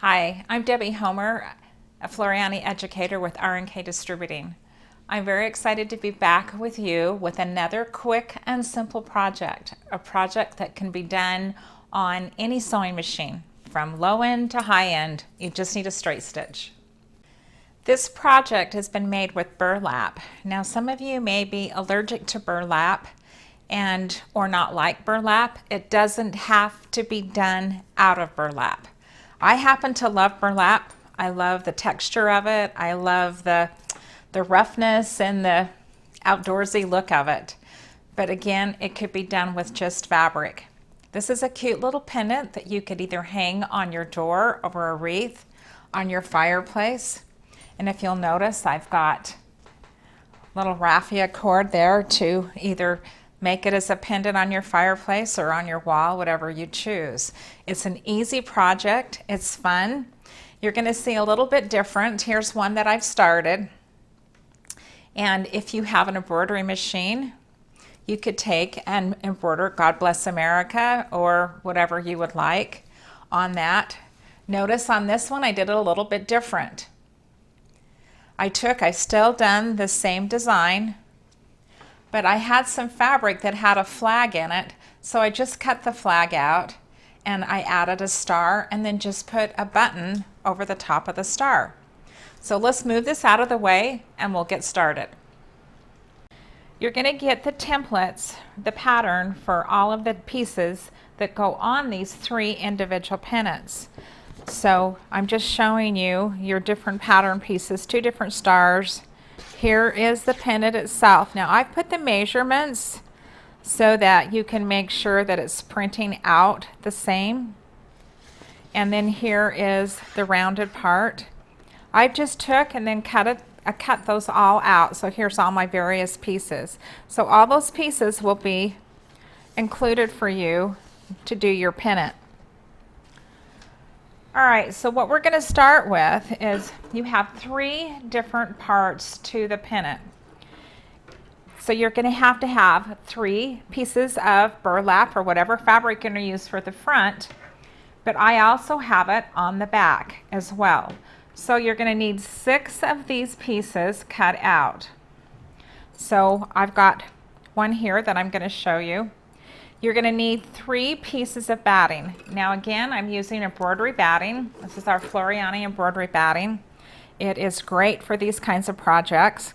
Hi, I'm Debbie Homer, a Floriani educator with R&K Distributing. I'm very excited to be back with you with another quick and simple project, a project that can be done on any sewing machine, from low end to high end. You just need a straight stitch. This project has been made with burlap. Now, some of you may be allergic to burlap or not like burlap. It doesn't have to be done out of burlap. I happen to love burlap. I love the texture of it. I love the roughness and the outdoorsy look of it. But again, it could be done with just fabric. This is a cute little pendant that you could either hang on your door over a wreath, on your fireplace. And if you'll notice, I've got a little raffia cord there to either make it as a pendant on your fireplace or on your wall, whatever you choose. It's an easy project. It's fun. You're going to see a little bit different. Here's one that I've started. And if you have an embroidery machine, you could take and embroider God Bless America or whatever you would like on that. Notice on this one, I did it a little bit different. I've still done the same design, but I had some fabric that had a flag in it, so I just cut the flag out and I added a star and then just put a button over the top of the star. So let's move this out of the way and we'll get started. You're going to get the templates, the pattern for all of the pieces that go on these three individual pennants. So I'm just showing you your different pattern pieces, two different stars. Here is the pendant itself. Now I've put the measurements so that you can make sure that it's printing out the same. And then here is the rounded part. I just took and then cut those all out. So here's all my various pieces. So all those pieces will be included for you to do your pennant. All right, so what we're going to start with is you have three different parts to the pennant. So you're going to have three pieces of burlap or whatever fabric you're going to use for the front, but I also have it on the back as well. So you're going to need 6 of these pieces cut out. So I've got one here that I'm going to show you. You're going to need 3 pieces of batting. Now again, I'm using embroidery batting. This is our Floriani embroidery batting. It is great for these kinds of projects.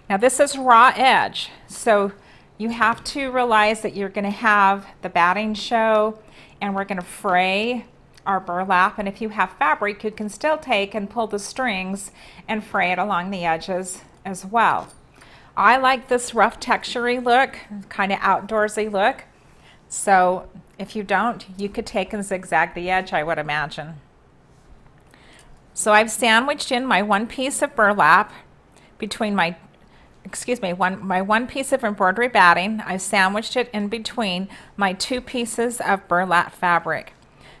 Now this is raw edge, so you have to realize that you're going to have the batting show and we're going to fray our burlap, and if you have fabric, you can still take and pull the strings and fray it along the edges as well. I like this rough textury look, kind of outdoorsy look. So if you don't, you could take and zigzag the edge, I would imagine. So I've sandwiched in my one piece of burlap between my one piece of embroidery batting. I've sandwiched it in between my 2 pieces of burlap fabric.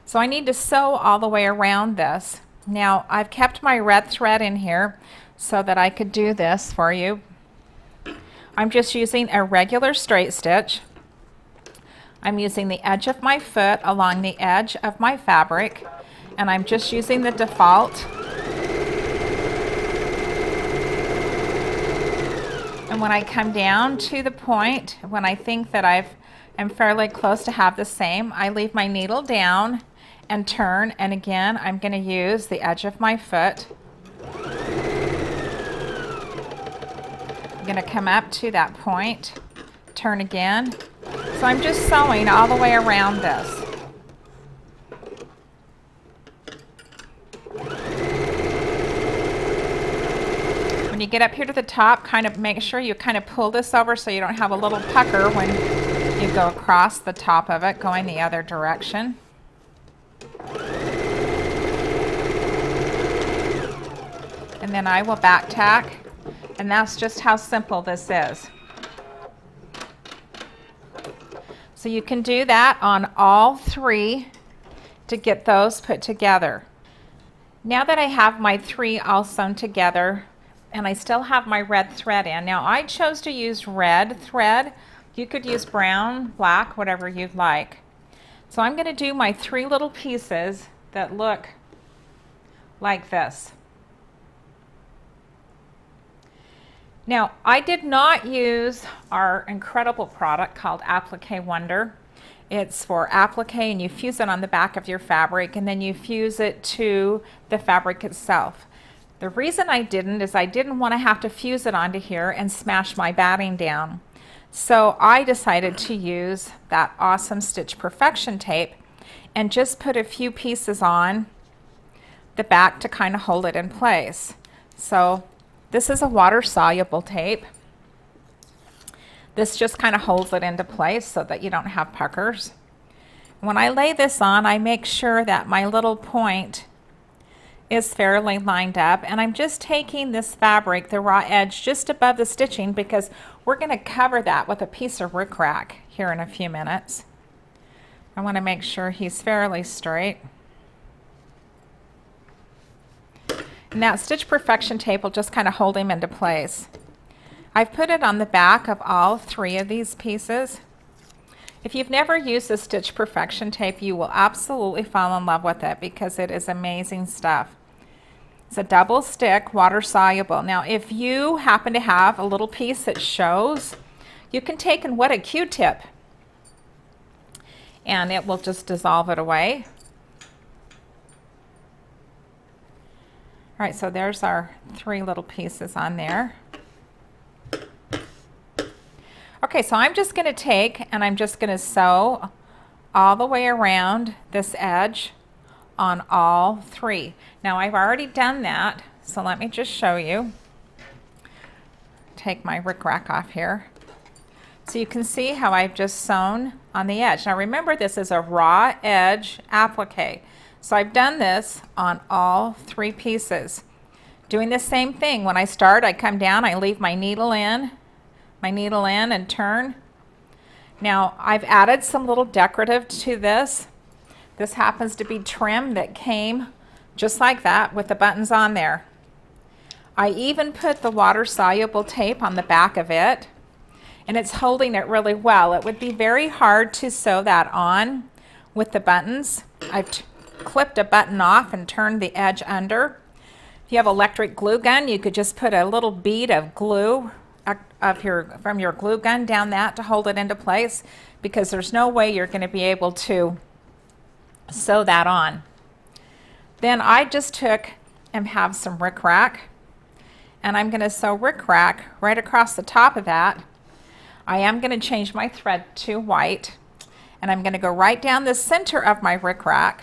So I need to sew all the way around this. Now I've kept my red thread in here so that I could do this for you. I'm just using a regular straight stitch. I'm using the edge of my foot along the edge of my fabric, and I'm just using the default. And when I come down to the point, when I think that I'm fairly close to have the same, I leave my needle down and turn, and again, I'm going to use the edge of my foot. I'm going to come up to that point, turn again. So I'm just sewing all the way around this. When you get up here to the top, kind of make sure you kind of pull this over so you don't have a little pucker when you go across the top of it, going the other direction. And then I will back tack, and that's just how simple this is. So you can do that on all 3 to get those put together. Now that I have my 3 all sewn together and I still have my red thread in, now I chose to use red thread. You could use brown, black, whatever you'd like. So I'm going to do my 3 little pieces that look like this. Now, I did not use our incredible product called Applique Wonder. It's for applique, and you fuse it on the back of your fabric, and then you fuse it to the fabric itself. The reason I didn't is I didn't want to have to fuse it onto here and smash my batting down. So I decided to use that awesome Stitch Perfection tape and just put a few pieces on the back to kind of hold it in place. So this is a water-soluble tape. This just kind of holds it into place so that you don't have puckers. When I lay this on, I make sure that my little point is fairly lined up, and I'm just taking this fabric, the raw edge, just above the stitching, because we're going to cover that with a piece of rickrack here in a few minutes. I want to make sure he's fairly straight. And that Stitch Perfection tape will just kind of hold him into place. I've put it on the back of all 3 of these pieces. If you've never used the Stitch Perfection tape, you will absolutely fall in love with it because it is amazing stuff. It's a double stick, water soluble. Now, if you happen to have a little piece that shows, you can take and wet a Q-tip and it will just dissolve it away. All right, so there's our 3 little pieces on there. Okay, so I'm just going to take and I'm just going to sew all the way around this edge on all 3. Now I've already done that, so let me just show you. Take my rickrack off here. So you can see how I've just sewn on the edge. Now remember, this is a raw edge applique. So I've done this on all 3 pieces. Doing the same thing. When I start, I come down, I leave my needle in and turn. Now I've added some little decorative to this. This happens to be trim that came just like that with the buttons on there. I even put the water soluble tape on the back of it, and it's holding it really well. It would be very hard to sew that on with the buttons. I've clipped a button off and turned the edge under. If you have electric glue gun, you could just put a little bead of glue from your glue gun down that to hold it into place, because there's no way you're going to be able to sew that on. Then I just took and have some rickrack, and I'm going to sew rickrack right across the top of that. I am going to change my thread to white, and I'm going to go right down the center of my rickrack,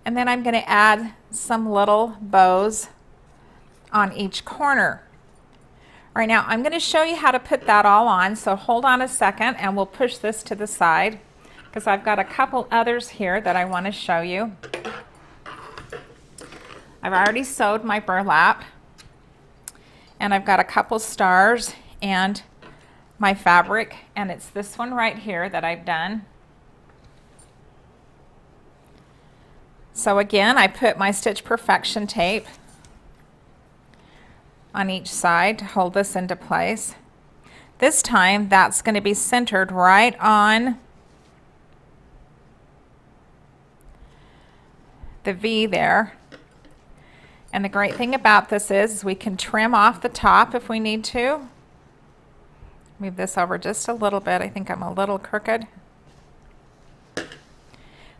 and then I'm going to add some little bows on each corner. All right, now I'm going to show you how to put that all on, so hold on a second and we'll push this to the side because I've got a couple others here that I want to show you. I've already sewed my burlap, and I've got a couple stars and my fabric, and it's this one right here that I've done. So again, I put my Stitch Perfection tape on each side to hold this into place. This time that's going to be centered right on the V there. And the great thing about this is we can trim off the top if we need to. Move this over just a little bit. I think I'm a little crooked.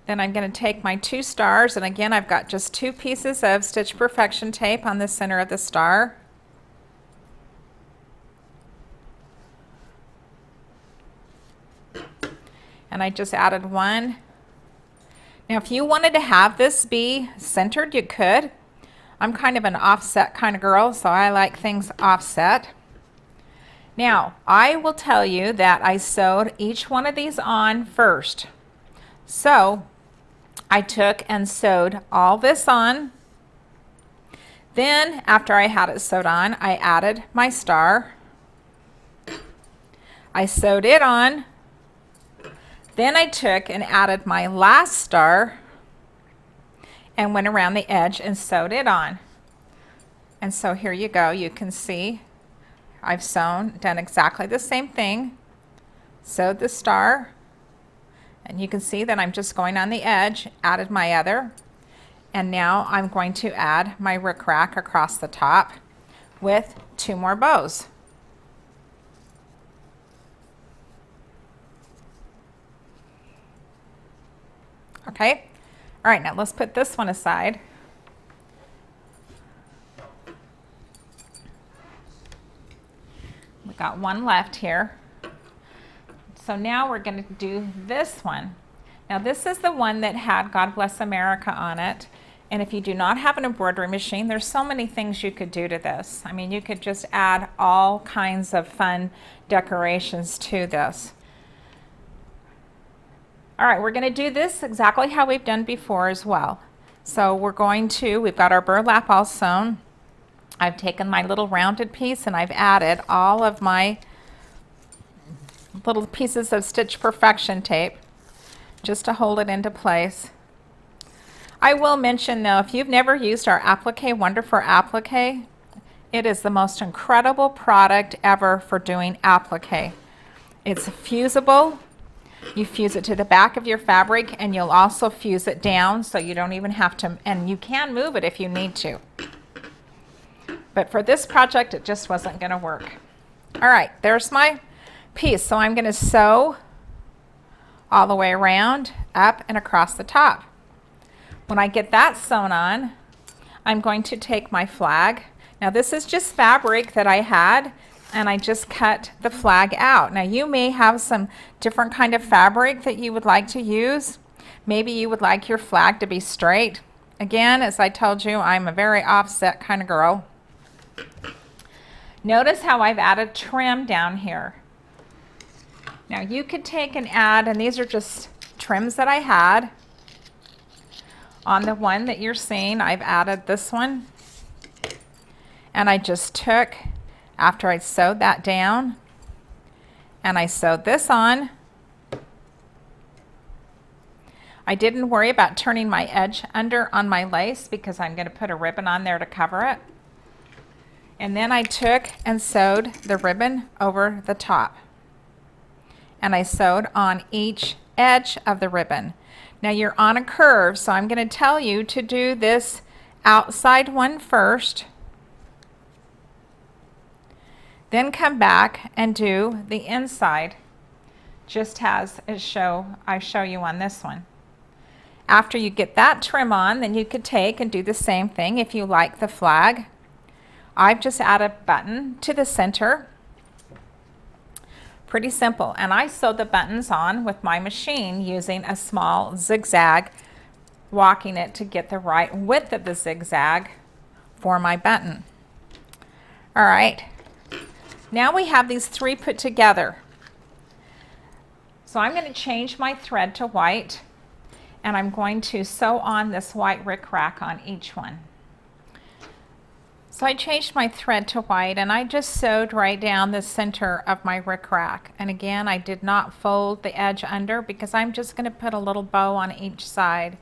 Then I'm going to take my 2 stars, and again I've got just 2 pieces of Stitch Perfection tape on the center of the star. And I just added 1. Now if you wanted to have this be centered, you could. I'm kind of an offset kind of girl, so I like things offset. Now I will tell you that I sewed each one of these on first. So I took and sewed all this on. Then after I had it sewed on, I added my star. I sewed it on. Then I took and added my last star and went around the edge and sewed it on. And so here you go. You can see I've done exactly the same thing. Sewed the star, and you can see that I'm just going on the edge, added my other, And now I'm going to add my rickrack across the top with 2 more bows. Okay, all right, now let's put this one aside. We got one left here. So now we're going to do this one. Now this is the one that had God Bless America on it. And if you do not have an embroidery machine, there's so many things you could do to this. I mean, you could just add all kinds of fun decorations to this. All right, we're going to do this exactly how we've done before as well. So we've got our burlap all sewn. I've taken my little rounded piece and I've added all of my little pieces of Stitch Perfection tape just to hold it into place. I will mention though, if you've never used our Applique Wonderful Applique, it is the most incredible product ever for doing applique. It's fusible. You fuse it to the back of your fabric and you'll also fuse it down so you don't even have to, and you can move it if you need to. But for this project, it just wasn't going to work. All right, there's my piece. So I'm going to sew all the way around, up and across the top. When I get that sewn on, I'm going to take my flag. Now this is just fabric that I had, and I just cut the flag out. Now you may have some different kind of fabric that you would like to use. Maybe you would like your flag to be straight. Again, as I told you, I'm a very offset kind of girl. Notice how I've added trim down here. Now you could take and add, and these are just trims that I had. On the one that you're seeing, I've added this one. And I just took, after I sewed that down, and I sewed this on. I didn't worry about turning my edge under on my lace because I'm going to put a ribbon on there to cover it. And then I took and sewed the ribbon over the top. And I sewed on each edge of the ribbon. Now you're on a curve, so I'm going to tell you to do this outside one first. Then come back and do the inside, just as I show you on this one. After you get that trim on, then you could take and do the same thing if you like the flag. I've just added a button to the center. Pretty simple. And I sewed the buttons on with my machine using a small zigzag, walking it to get the right width of the zigzag for my button. All right. Now we have these 3 put together. So I'm going to change my thread to white, and I'm going to sew on this white rickrack on each one. So I changed my thread to white, and I just sewed right down the center of my rickrack. And again, I did not fold the edge under because I'm just going to put a little bow on each side.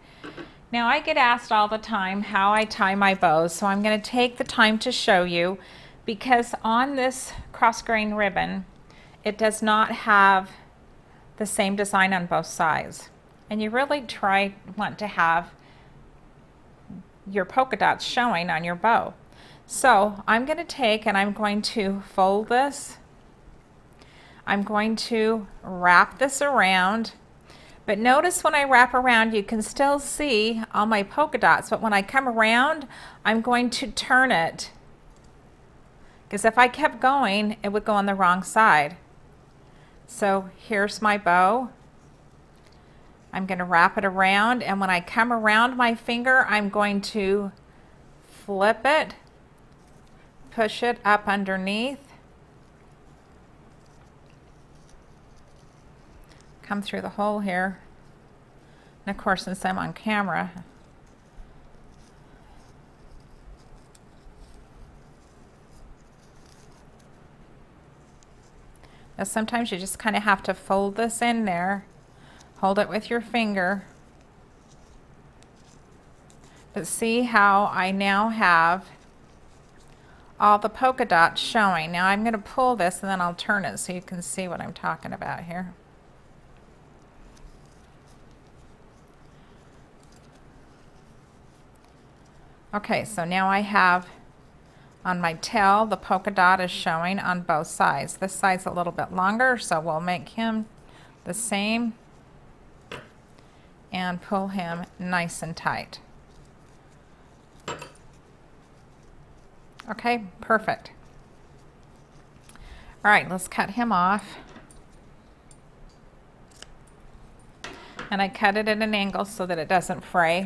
Now I get asked all the time how I tie my bows, so I'm going to take the time to show you, because on this cross grain ribbon, it does not have the same design on both sides. And you really want to have your polka dots showing on your bow. So I'm going to take and I'm going to fold this. I'm going to wrap this around. But notice when I wrap around, you can still see all my polka dots. But when I come around, I'm going to turn it, because if I kept going, it would go on the wrong side. So here's my bow. I'm going to wrap it around, and when I come around my finger, I'm going to flip it, push it up underneath, come through the hole here. And of course, since I'm on camera, now sometimes you just kind of have to fold this in there, hold it with your finger. But see how I now have all the polka dots showing. Now I'm going to pull this and then I'll turn it so you can see what I'm talking about here. Okay, so now I have on my tail, the polka dot is showing on both sides. This side's a little bit longer, so we'll make him the same and pull him nice and tight. Okay, perfect. All right, let's cut him off. And I cut it at an angle so that it doesn't fray.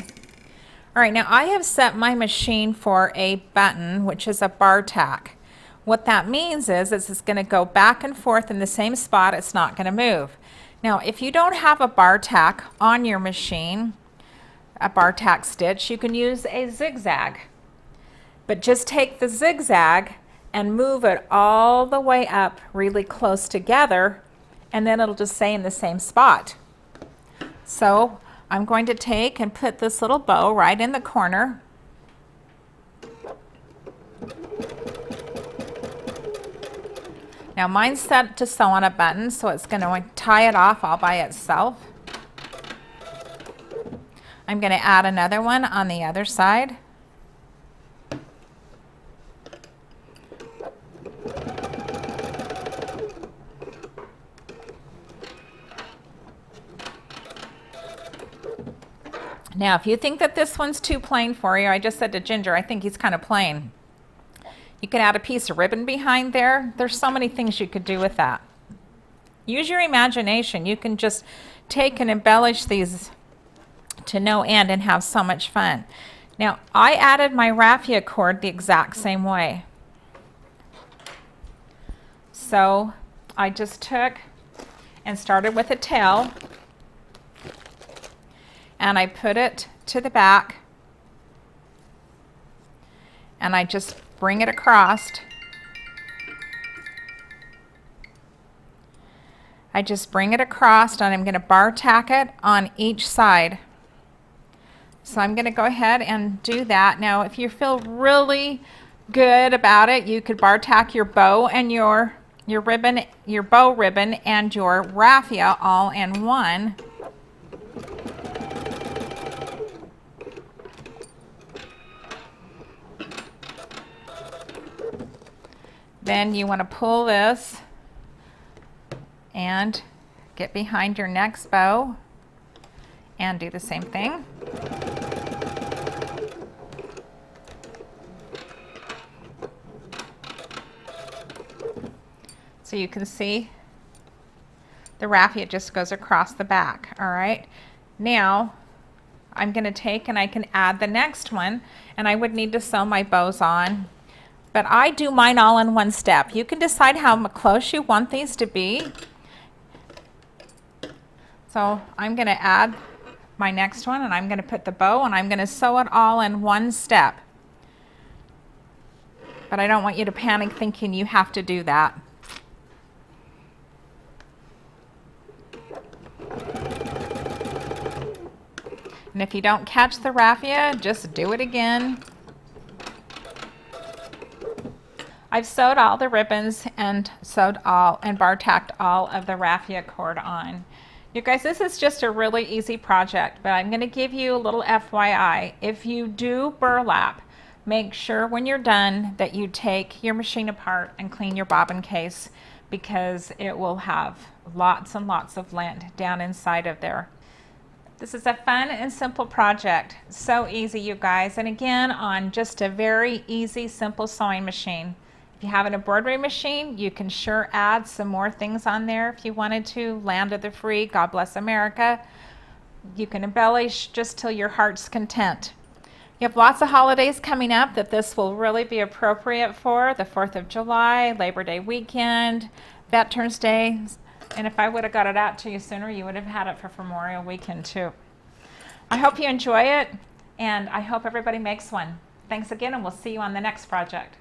All right, now I have set my machine for a button, which is a bar tack. What that means is it's going to go back and forth in the same spot. It's not going to move. Now, if you don't have a bar tack on your machine, a bar tack stitch, you can use a zigzag. But just take the zigzag and move it all the way up really close together, and then it'll just stay in the same spot. So I'm going to take and put this little bow right in the corner. Now mine's set to sew on a button, so it's going to tie it off all by itself. I'm going to add another one on the other side. Now, if you think that this one's too plain for you, I just said to Ginger, I think he's kind of plain. You can add a piece of ribbon behind there. There's so many things you could do with that. Use your imagination. You can just take and embellish these to no end and have so much fun. Now, I added my raffia cord the exact same way. So I just took and started with a tail, and I put it to the back, and I just bring it across. I just bring it across, and I'm going to bar tack it on each side. So I'm going to go ahead and do that. Now, if you feel really good about it, you could bar tack your bow and your ribbon, your bow ribbon and your raffia all in one. Then you want to pull this and get behind your next bow and do the same thing. So you can see the raffia just goes across the back. All right. Now I'm going to take and I can add the next one, and I would need to sew my bows on. But I do mine all in one step. You can decide how close you want these to be. So I'm going to add my next one, and I'm going to put the bow, and I'm going to sew it all in one step. But I don't want you to panic thinking you have to do that. And if you don't catch the raffia, just do it again. I've sewed all the ribbons and sewed all and bar tacked all of the raffia cord on. You guys, this is just a really easy project, but I'm going to give you a little FYI. If you do burlap, make sure when you're done that you take your machine apart and clean your bobbin case, because it will have lots and lots of lint down inside of there. This is a fun and simple project. So easy, you guys. And again, on just a very easy, simple sewing machine. If you have an embroidery machine, you can sure add some more things on there if you wanted to. Land of the free, God bless America. You can embellish just till your heart's content. You have lots of holidays coming up that this will really be appropriate for. The 4th of July, Labor Day weekend, Veterans Day. And if I would have got it out to you sooner, you would have had it for Memorial Weekend too. I hope you enjoy it, and I hope everybody makes one. Thanks again, and we'll see you on the next project.